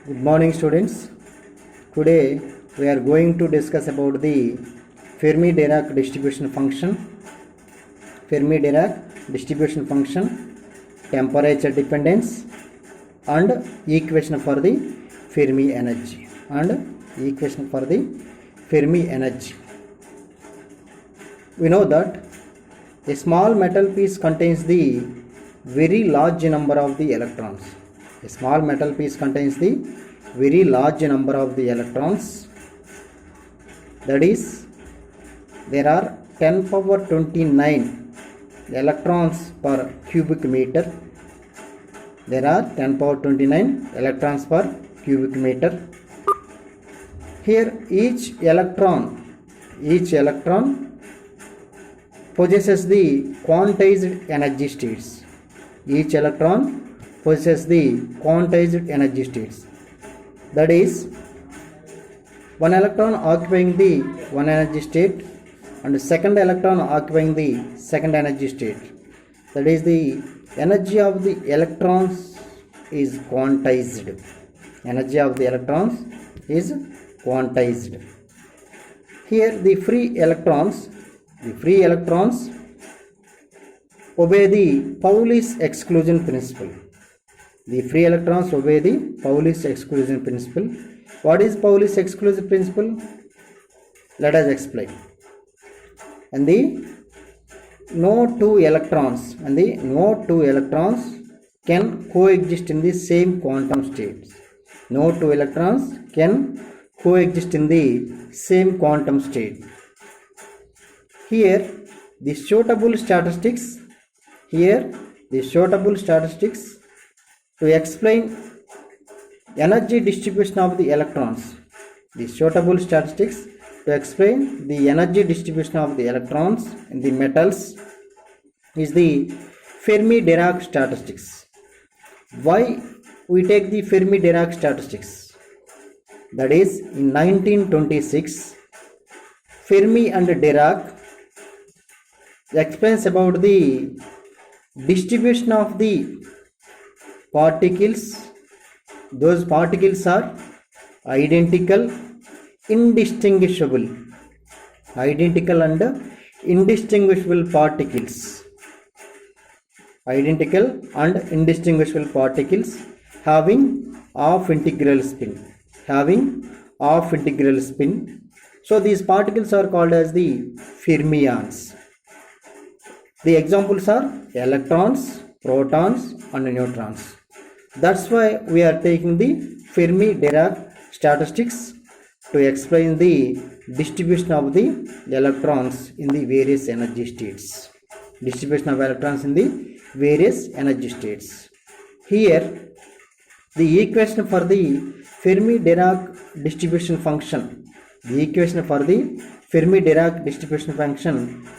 Good morning, students. Today we are going to discuss about the Fermi-Dirac distribution function. Fermi-Dirac distribution function, temperature dependence, and equation for the Fermi energy. We know that a small metal piece contains the very large number of the electrons. A small metal piece contains the very large number of the electrons. That is, there are 10 power 29 electrons per cubic meter. There are 10 power 29 electrons per cubic meter. Here each electron possesses the quantized energy states. Each electron possesses the quantized energy states. That is, one electron occupying the one energy state and second electron occupying the second energy state. That is, the energy of the electrons is quantized. Energy of the electrons is quantized. Here the free electrons obey the Pauli's exclusion principle. The free electrons obey the Pauli's exclusion principle. What is Pauli's exclusion principle? Let us explain. And the no two electrons can coexist in the same quantum states. No two electrons can coexist in the same quantum state. Here the suitable statistics to explain energy distribution of the electrons. The suitable statistics to explain the energy distribution of the electrons in the metals is the Fermi-Dirac statistics. Why we take the Fermi-Dirac statistics? That is, in 1926, Fermi and Dirac explains about the distribution of the particles. Those particles are identical and indistinguishable particles. Identical and indistinguishable particles having half integral spin. So these particles are called as the fermions. The examples are electrons, protons and neutrons. That's why we are taking the Fermi-Dirac statistics to explain the distribution of the electrons in the various energy states. Here, the equation for the Fermi-Dirac distribution function.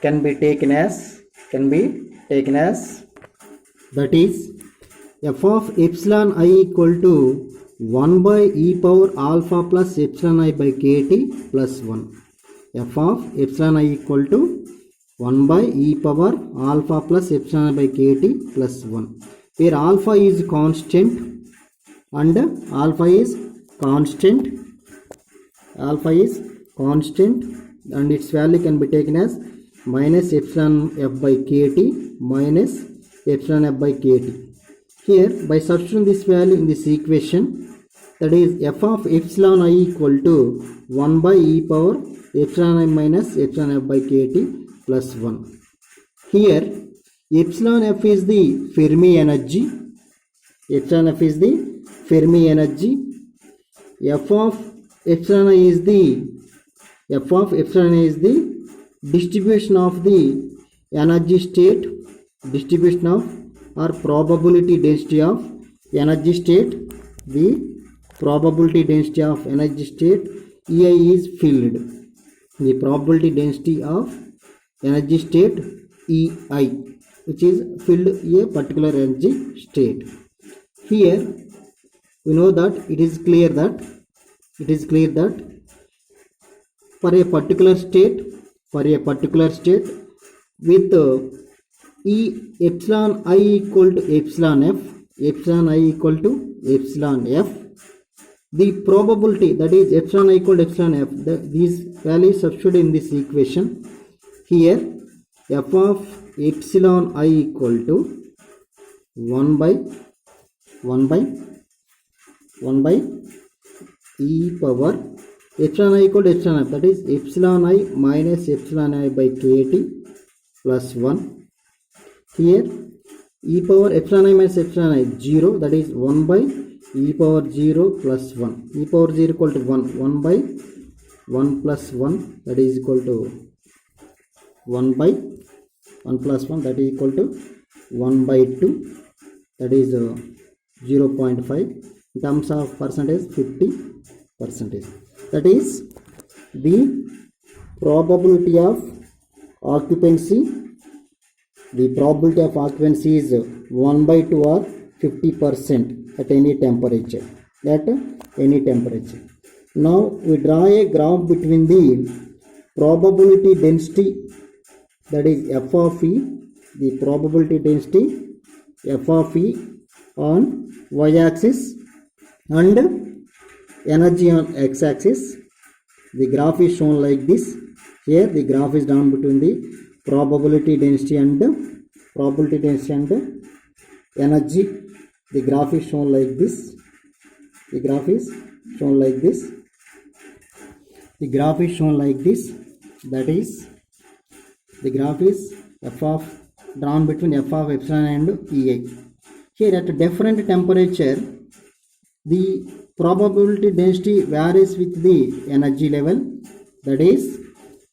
Can be taken as that is, f of epsilon I equal to 1 by e power alpha plus epsilon I by kt plus 1. F of epsilon I equal to 1 by e power alpha plus epsilon I by kt plus 1. Where alpha is constant and and its value can be taken as minus epsilon f by kt minus epsilon f by kt. Here, by substituting this value in this equation, that is f of epsilon I equal to 1 by e power epsilon I minus epsilon f by kt plus 1. Here, epsilon f is the Fermi energy. F of epsilon I is the distribution of the energy state, or probability density of energy state. The probability density of energy state EI is filled. The probability density of energy state EI, which is filled a particular energy state. Here we know that it is clear that for a particular state with E epsilon I equal to epsilon f, epsilon I equal to epsilon f, the probability, that is epsilon I equal to epsilon f, these values substituted in this equation. Here f of epsilon I equal to 1 by e power epsilon I equal to epsilon f, that is epsilon I minus epsilon I by kt plus 1. Here e power epsilon I minus epsilon I 0, that is 1 by e power 0 plus 1. E power 0 equal to 1 by 1 plus 1, that is equal to 1 by 1 plus 1, that is equal to 1 by 2, that is 0.5. In terms of percentage, 50%. That is the probability of occupancy. The probability of occupancy is 1 by 2 or 50% at any temperature. Now we draw a graph between the probability density, that is f of e, the probability density f of e on y-axis and energy on x-axis. The graph is shown like this. Here the graph is drawn between the probability density and energy. The graph is shown like this. The graph is shown like this. That is, the graph is drawn between f of epsilon and ei. Here at different temperature, the probability density varies with the energy level. That is,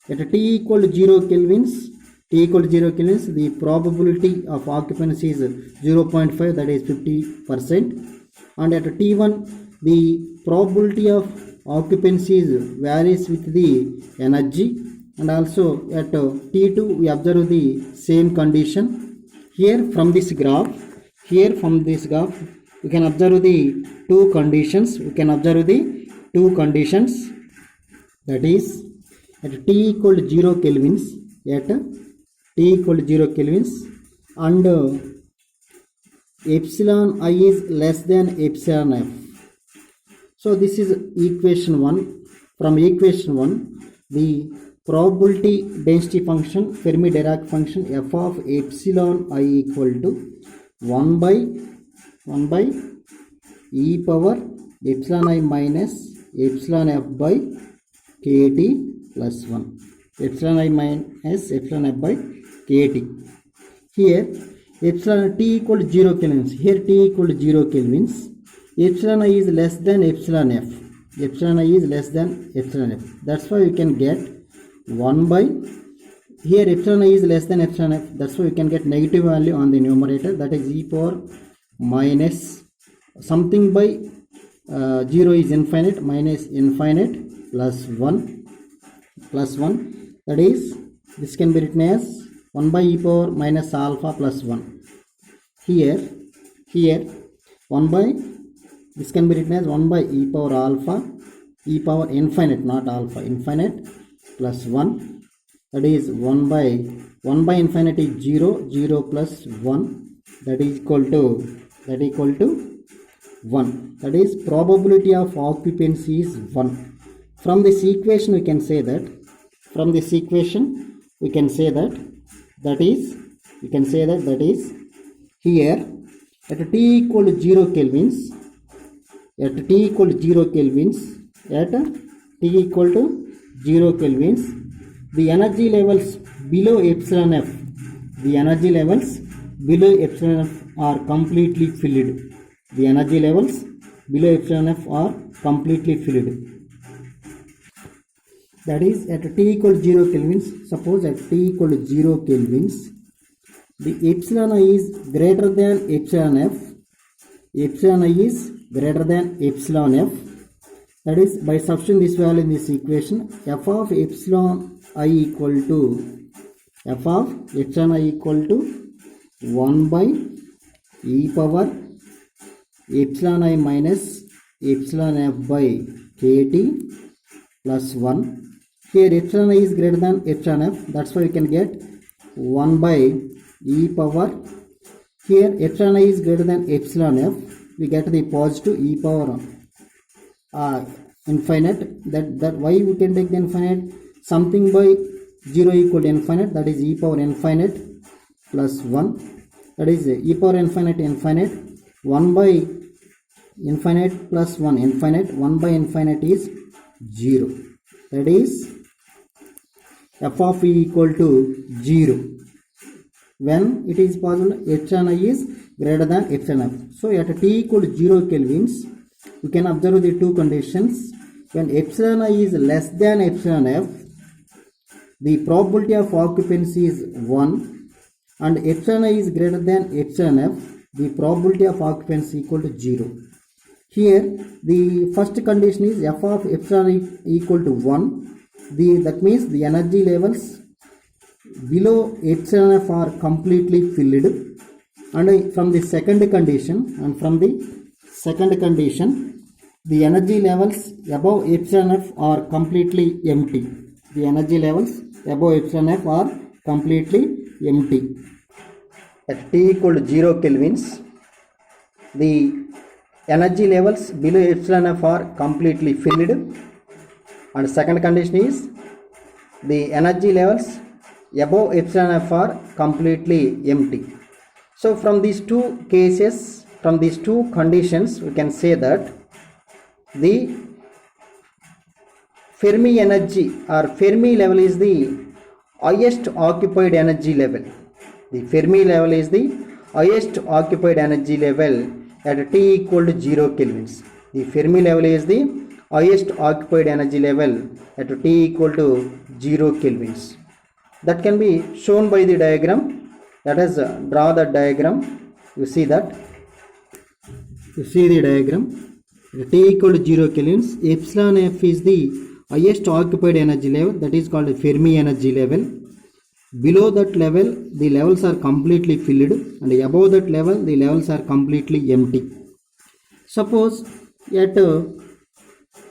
at T equal to 0 kelvins, the probability of occupancy is 0.5, that is 50%. And at T1, the probability of occupancy varies with the energy. And also at T2, we observe the same condition. Here from this graph, we can observe the two conditions. That is, at T equal to 0 kelvins, and epsilon I is less than epsilon f. So this is equation 1. From equation 1, the probability density function, Fermi-Dirac function, f of epsilon I equal to 1 by e power epsilon I minus epsilon f by kt plus 1. Epsilon I minus epsilon f by kt. Here epsilon T equal to 0 kelvins. Epsilon I is less than epsilon f. That's why we can get 1 by, here epsilon I is less than epsilon f. That's why we can get negative value on the numerator. That is e power minus something by 0 is infinite, minus infinite plus 1. That is, this can be written as 1 by e power minus alpha plus 1. Here 1 by, this can be written as 1 by e power alpha, e power infinite, not alpha, infinite plus 1. That is 1 by infinite is 0 plus 1, that is equal to 1. That is, probability of occupancy is 1. From this equation we can say that, that is here at T equal to 0 kelvins, the energy levels below epsilon f, are completely filled. That is, at T equal to 0 kelvins, suppose at T equal to 0 kelvins, the epsilon I is greater than epsilon f. That is, by substituting this value in this equation, f of epsilon I equal to 1 by e power epsilon I minus epsilon f by kt plus 1. Here epsilon I is greater than epsilon f. That's why we can get 1 by e power. Here epsilon I is greater than epsilon f. We get the positive e power infinite, that why we can take the infinite, something by 0 equal to infinite, that is e power infinite plus 1, that is e power infinite 1 by infinite plus 1 infinite, 1 by infinite is 0, that is f of e equal to 0 when it is possible epsilon I is greater than epsilon f. So at t equal to 0 kelvins, we can observe the two conditions. When epsilon I is less than epsilon f, the probability of occupancy is 1, and epsilon I is greater than epsilon f, the probability of occupancy equal to 0. Here the first condition is f of epsilon equal to 1. That means the energy levels below epsilon f are completely filled, and from the second condition, the energy levels above epsilon f are completely empty. The energy levels above epsilon f are completely empty. At t equal to 0 kelvins, the energy levels below epsilon f are completely filled, and second condition is the energy levels above epsilon f are completely empty. So from these two cases, from these two conditions, we can say that the Fermi energy or Fermi level is the highest occupied energy level. The Fermi level is the highest occupied energy level at t equal to 0 kelvins. The Fermi level is the highest occupied energy level at t equal to 0 kelvins. That can be shown by the diagram. Let us draw the diagram. You see that. You see the diagram. At t equal to 0 kelvins, epsilon f is the highest occupied energy level, that is called Fermi energy level. Below that level, the levels are completely filled, and above that level, the levels are completely empty. Suppose at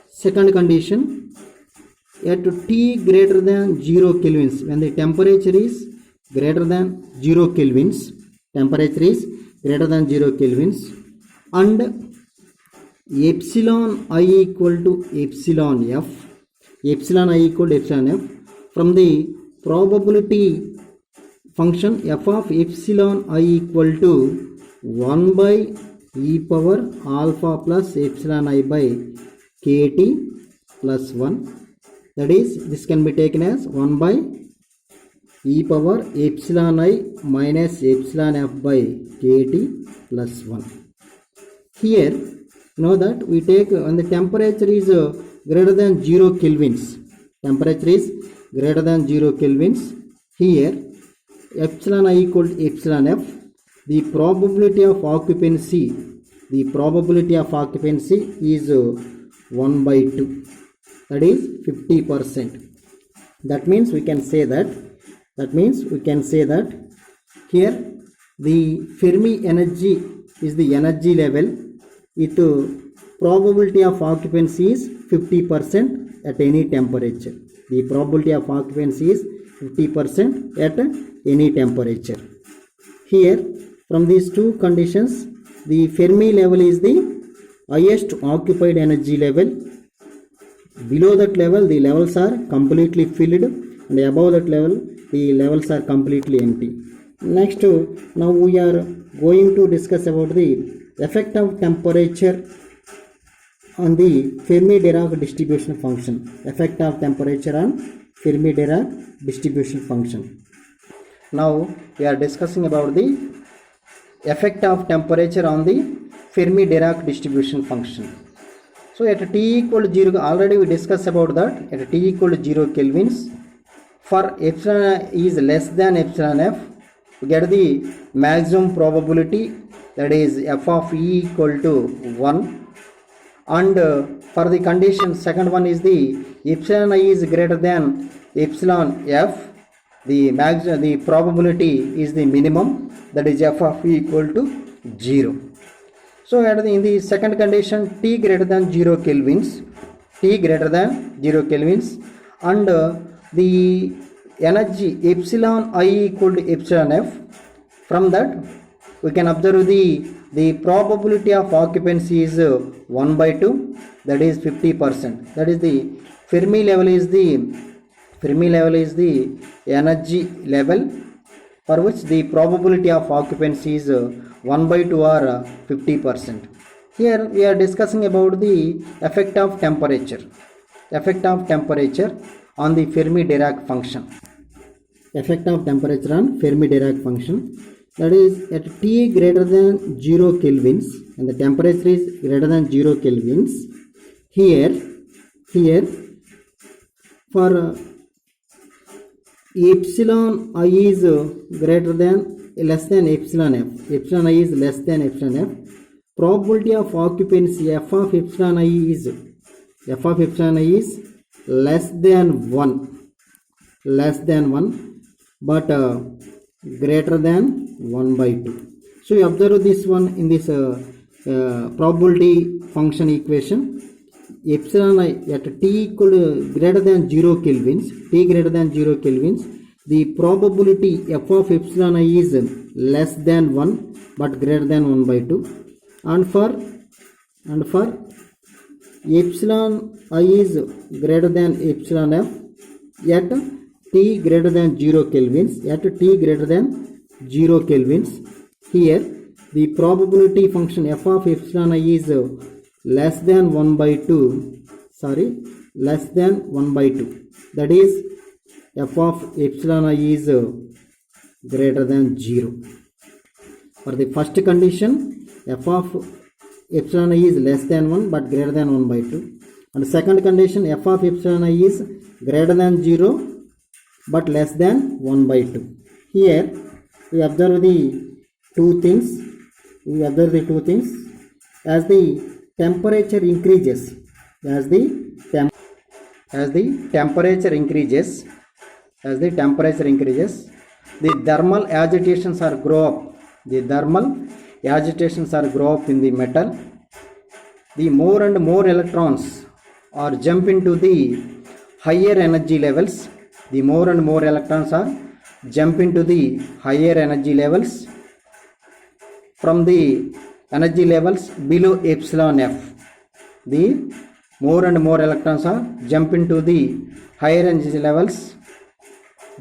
second condition, at t greater than 0 kelvins, when the temperature is greater than 0 kelvins, temperature is greater than 0 kelvins, and epsilon I equal to epsilon f, epsilon I equal to epsilon f, from the probability function f of epsilon I equal to 1 by e power alpha plus epsilon I by kt plus 1, that is, this can be taken as 1 by e power epsilon I minus epsilon f by kt plus 1. Here, know that we take when the temperature is greater than 0 kelvins, temperature is greater than 0 kelvins, here epsilon I equal to epsilon f, the probability of occupancy is 1 by 2, that is 50%. That means we can say that here the Fermi energy is the energy level with probability of occupancy is 50% at any temperature. The probability of occupancy is 50% at any temperature. Here, from these two conditions, the Fermi level is the highest occupied energy level. Below that level, the levels are completely filled, and above that level, the levels are completely empty. Next, now we are going to discuss about the effect of temperature on the Fermi-Dirac distribution function. Effect of temperature on Fermi-Dirac distribution function. Now we are discussing about the effect of temperature on the Fermi-Dirac distribution function. So at t equal to 0, already we discussed about that. At t equal to 0 kelvins, for epsilon is less than epsilon f, we get the maximum probability, that is f of e equal to 1, and for the condition second one is the epsilon I is greater than epsilon f, the probability is the minimum, that is f of e equal to 0. So in the second condition, t greater than 0 kelvins, and the energy epsilon I equal to epsilon f, from that we can observe the the probability of occupancy is 1 by 2, that is 50%. That is the Fermi level is the energy level for which the probability of occupancy is 1 by 2 or 50%. Here we are discussing about the effect of temperature on the Fermi-Dirac function. Effect of temperature on Fermi-Dirac function, that is at T greater than 0 kelvins, and the temperature is greater than 0 kelvins. Here for epsilon I is greater than less than epsilon f, epsilon I is less than epsilon f, probability of occupancy f of epsilon I is less than 1, but greater than 1 by 2. So you observe this one in this probability function equation. Epsilon I at t equal to greater than 0 kelvins, the probability f of epsilon I is less than 1 but greater than 1 by 2, and for epsilon I is greater than epsilon f at t greater than 0 kelvins, here the probability function f of epsilon I is less than 1 by 2, that is f of epsilon I is greater than 0. For the first condition, f of epsilon I is less than 1 but greater than 1 by 2, and second condition, f of epsilon I is greater than 0 but less than 1 by 2. Here we observe the two things. As the temperature increases, as the temperature increases, the thermal agitations are grow up. In the metal. The more and more electrons are jump into the higher energy levels. From the energy levels below epsilon f. The more and more electrons are jump into the higher energy levels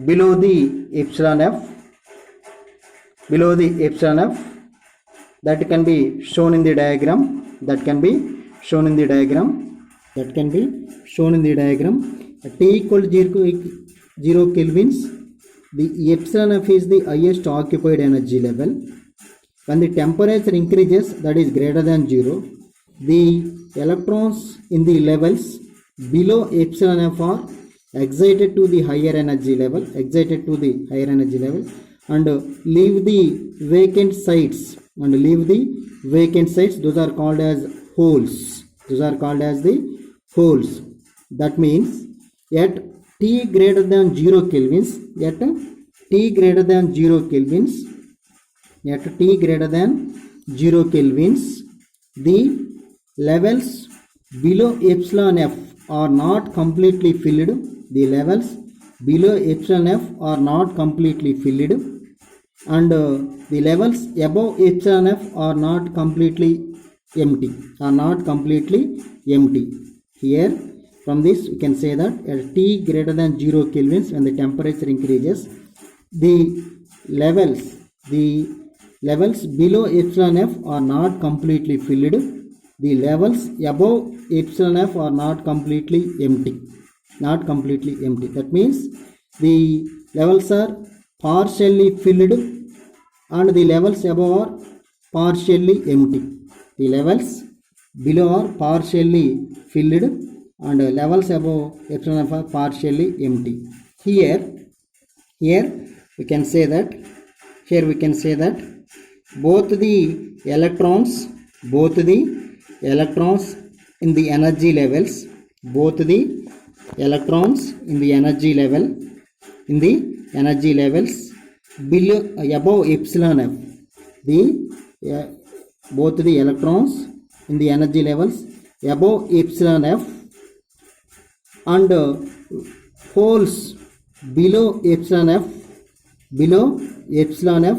below the epsilon f. That can be shown in the diagram. At T equal to 0 kelvins, the epsilon f is the highest occupied energy level. When the temperature increases, that is greater than 0, the electrons in the levels below epsilon f are excited to the higher energy level, and leave the vacant sites. Those are called as holes. That means at T greater than 0 kelvins, the levels below epsilon f are not completely filled. And the levels above epsilon f are not completely empty. Here from this we can say that at T greater than 0 kelvins, when the temperature increases, the levels below epsilon f are not completely filled. The levels above epsilon f are not completely empty. That means the levels are partially filled and the levels above are partially empty. The levels below are partially filled and levels above epsilon f are partially empty. Here we can say that both the electrons in the energy levels, below above epsilon f, both the electrons in the energy levels above epsilon f and holes below epsilon f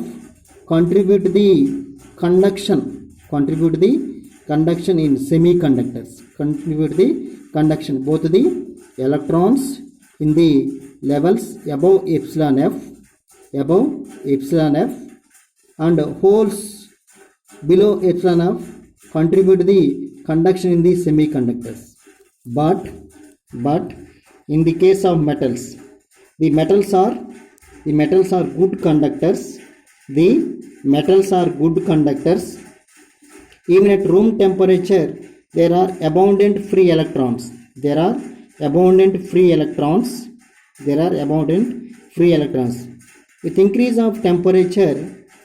contribute the conduction contribute the conduction in semiconductors, contribute the conduction both the electrons in the levels above epsilon f and holes below epsilon f contribute the conduction in the semiconductors. But in the case of metals, the metals are good conductors. The metals are good conductors. Even at room temperature, there are abundant free electrons. There are abundant free electrons. With increase of temperature,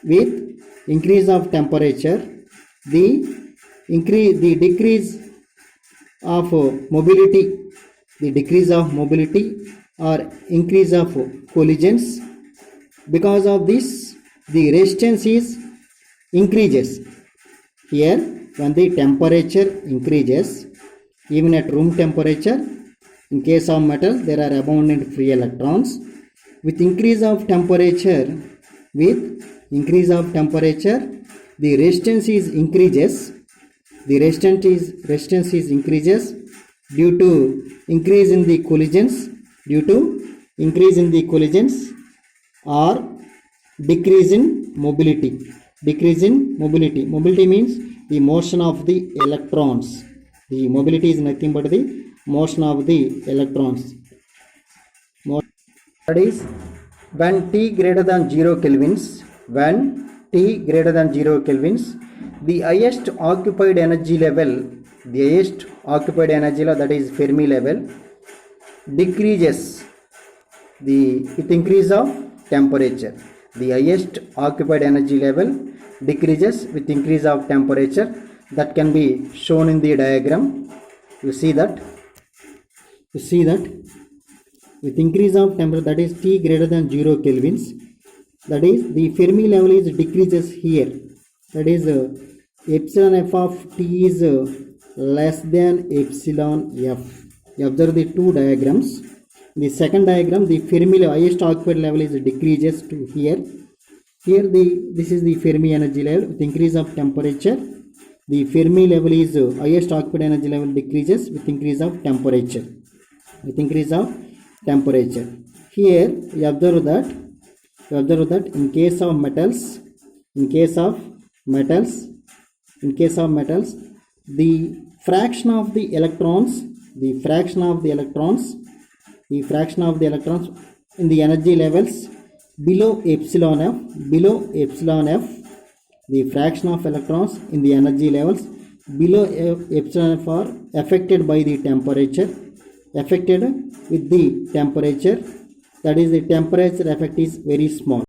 the decrease of mobility, or increase of collisions. Because of this, the resistance is increases. Here, when the temperature increases, even at room temperature, in case of metal, there are abundant free electrons. With increase of temperature, the resistance is increases. Due to increase in the collisions, or decrease in mobility. Mobility means the motion of the electrons. The mobility is nothing but the motion of the electrons. That is, when T greater than 0 kelvins, the highest occupied energy level, that is Fermi level, decreases with increase of temperature. The highest occupied energy level decreases with increase of temperature. That can be shown in the diagram. You see that with increase of temperature, that is T greater than 0 kelvins, that is the Fermi level is decreases here. That is epsilon f of T is less than epsilon f. You observe the two diagrams. The second diagram, the Fermi level, highest occupied level is decreases to here. This is the Fermi energy level. With increase of temperature, the Fermi level is highest occupied energy level decreases with increase of temperature. Here you observe that in case of metals, the fraction of the electrons in the energy levels below epsilon f, the fraction of electrons in the energy levels below epsilon f are affected by the temperature, that is the temperature effect is very small.